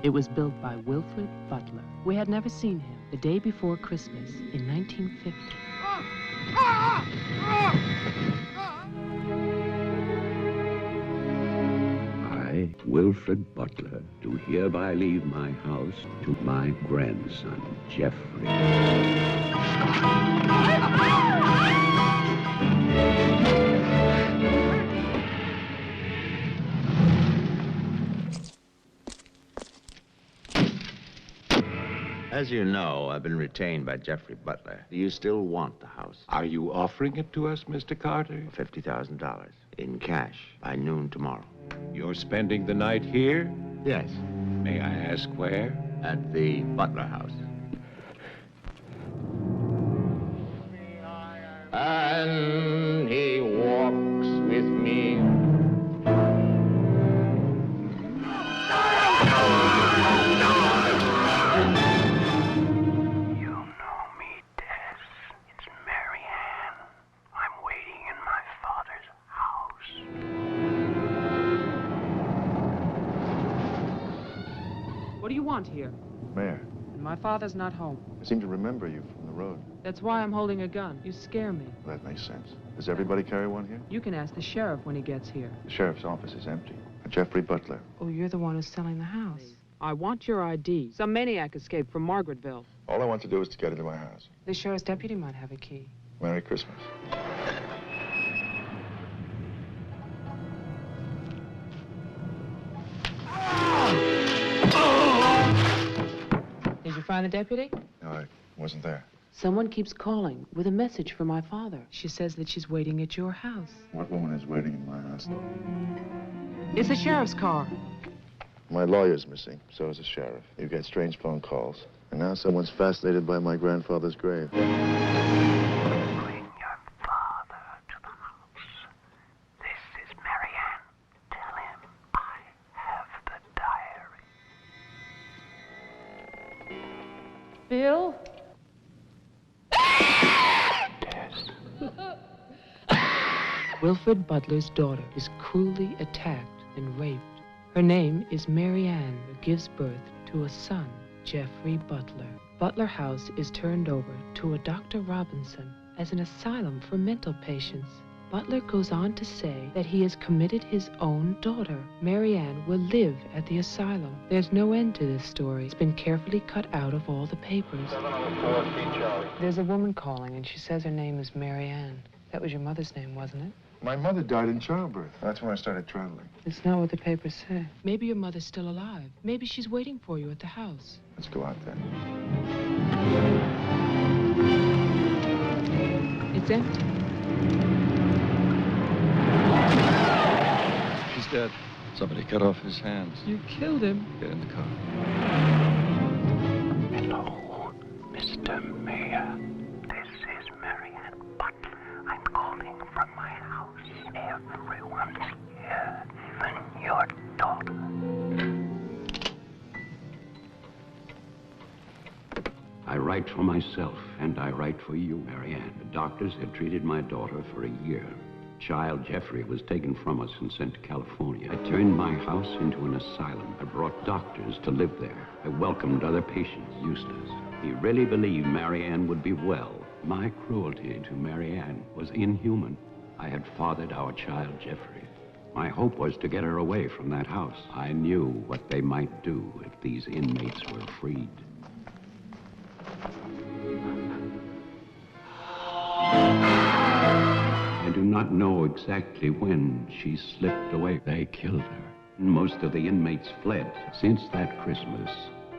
It was built by Wilfred Butler. We had never seen him the day before Christmas in 1950. I, Wilfred Butler, do hereby leave my house to my grandson, Jeffrey. As you know, I've been retained by Jeffrey Butler. Do you still want the house? Are you offering it to us, Mr. Carter? $50,000 in cash by noon tomorrow. You're spending the night here? Yes. May I ask where? At the Butler house. And he walks with me. What do you want here? Mayor, And my father's not home. I seem to remember you from the road. That's why I'm holding a gun. You scare me. That makes sense. Does everybody carry one here? You can ask the sheriff when he gets here. The sheriff's office is empty. Jeffrey Butler. Oh, you're the one who's selling the house. I want your ID. Some maniac escaped from Margaretville. All I want to do is to get into my house. The sheriff's deputy might have a key. Merry Christmas. Did you find the deputy? No, I wasn't there. Someone keeps calling with a message for my father. She says that she's waiting at your house. What woman is waiting in my house? It's the sheriff's car. My lawyer's missing. So is the sheriff. You get strange phone calls. And now someone's fascinated by my grandfather's grave. Bring your father to the house. This is Marianne. Tell him I have the diary. Bill? Wilfred Butler's daughter is cruelly attacked and raped. Her name is Marianne, who gives birth to a son, Jeffrey Butler. Butler House is turned over to a Dr. Robinson as an asylum for mental patients. Butler goes on to say that he has committed his own daughter. Marianne will live at the asylum. There's no end to this story. It's been carefully cut out of all the papers. 704 Charlie. There's a woman calling, and she says her name is Marianne. That was your mother's name, wasn't it? My mother died in childbirth. That's when I started traveling. It's not what the papers say. Maybe your mother's still alive. Maybe she's waiting for you at the house. Let's go out then. It's empty. He's dead. Somebody cut off his hands. You killed him. Get in the car. Hello, Mr. Mayor. This is Marianne Butler. I'm calling from my house. Everyone's here, even your daughter. I write for myself, and I write for you, Marianne. The doctors had treated my daughter for a year. Child Jeffrey was taken from us and sent to California. I turned my house into an asylum. I brought doctors to live there. I welcomed other patients, Eustace. He really believed Marianne would be well. My cruelty to Marianne was inhuman. I had fathered our child, Jeffrey. My hope was to get her away from that house. I knew what they might do if these inmates were freed. I do not know exactly when she slipped away. They killed her. Most of the inmates fled. Since that Christmas,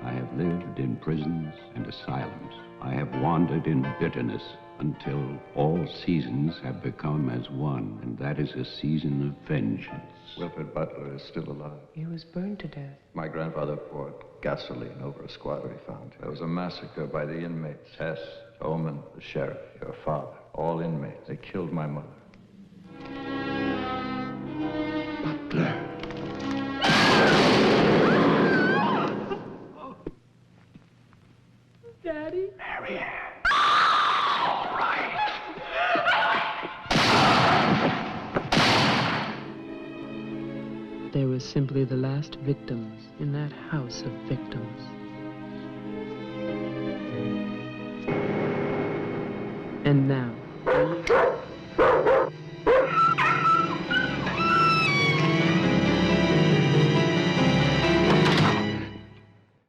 I have lived in prisons and asylums. I have wandered in bitterness until all seasons have become as one, and that is a season of vengeance. Wilfred Butler is still alive. He was burned to death. My grandfather poured gasoline over a squatter he found. There was a massacre by the inmates. Hess, Oman, the sheriff, your father, all inmates. They killed my mother. Butler. Daddy? Marianne. There was simply possibly the last victims in that house of victims. And now,